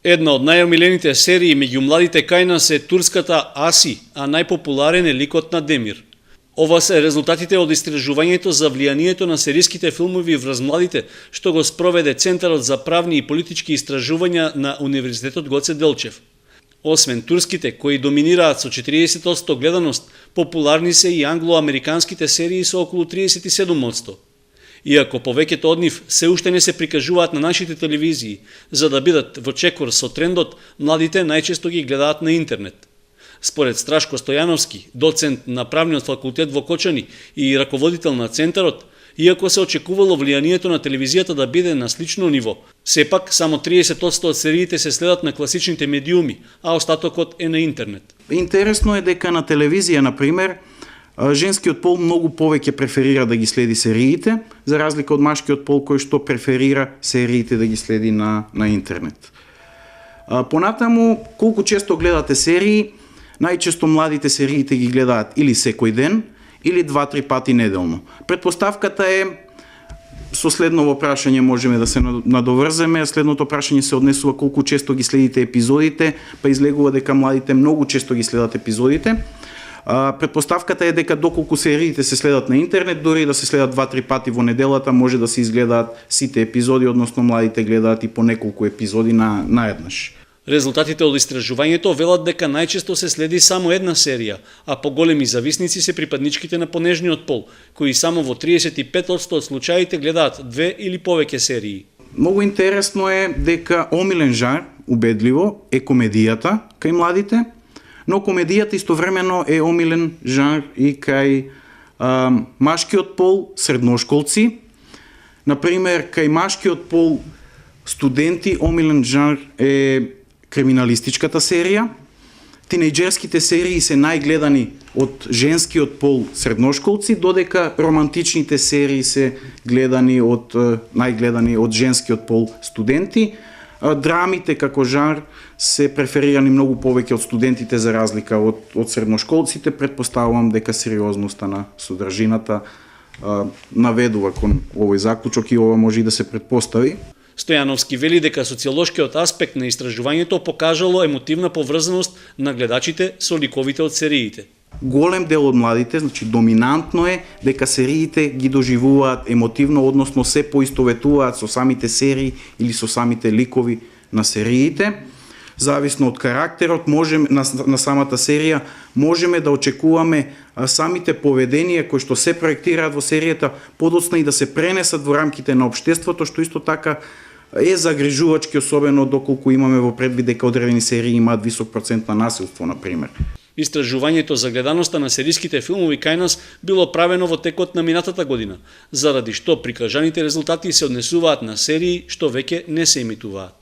Една од најомилените серии меѓу младите кај нас е турската Аси, а најпопуларен е ликот на Демир. Ова се резултатите од истражувањето за влијанието на сериските филмови врз младите, што го спроведе Центарот за правни и политички истражувања на Универзитетот Гоце Делчев. Освен турските, кои доминираат со 40% гледаност, популарни се и англо-американските серии со околу 37%. Иако повеќето од нив се уште не се прикажуваат на нашите телевизии, за да бидат во чекор со трендот, младите најчесто ги гледаат на интернет. Според Страшко Стојановски, доцент на правниот факултет во Кочани и раководител на Центарот, иако се очекувало влијанието на телевизијата да биде на слично ниво, сепак само 30% од сериите се следат на класичните медиуми, а остатокот е на интернет. Интересно е дека на телевизија, например, женскиот пол многу повеќе преферира да ги следи сериите, за разлика од машкиот пол кој што преферира сериите да ги следи на интернет. Понатаму, колку често гледате серии, најчесто младите сериите ги гледаат или секој ден, или 2-3 пати неделно. Предпоставката е, со следново прашање можеме да се надоврземе, следното прашање се однесува колку често ги следите епизодите, па излегува дека младите многу често ги следат епизодите. Предпоставката е дека доколку сериите се следат на интернет, дори да се следат 2-3 пати во неделата, може да се изгледаат сите епизоди, односно младите гледаат и по неколку епизоди наеднаш. Резултатите од истражувањето велат дека најчесто се следи само една серија, а поголеми зависници се припадничките на понежниот пол, кои само во 35% од случаите гледаат 2 или повеќе серии. Многу интересно е дека омилен жар, убедливо, е комедијата кај младите, но комедијата истовремено е омилен жар и кај машкиот пол, средношколци. Например, кај машкиот пол студенти омилен жар е криминалистичката серија. Тинејџерските серии се најгледани од женскиот пол средношколци, додека романтичните серии се најгледани од женскиот пол студенти. Драмите како жар се преферирани многу повеќе од студентите за разлика од средношколците. Предпоставувам дека сериозноста на содржината наведува кон овој заклучок и ова може и да се предпостави. Стојановски вели дека социолошкиот аспект на истражувањето покажало емотивна поврзаност на гледачите со ликовите од сериите. Голем дел од младите, значи доминантно е дека сериите ги доживуваат емотивно, односно се поистоветуваат со самите серии или со самите ликови на сериите. Зависно од карактерот на самата серија, можеме да очекуваме самите поведенија кои што се проектираат во серијата подоцна и да се пренесат во рамките на општеството, што исто така е загрижувачки, особено доколку имаме во предвид дека одредени серии имаат висок процент на насилство, например. Истражувањето за гледаноста на сериските филмови кај нас било правено во текот на минатата година, заради што прикажаните резултати се однесуваат на серии што веќе не се емитуваат.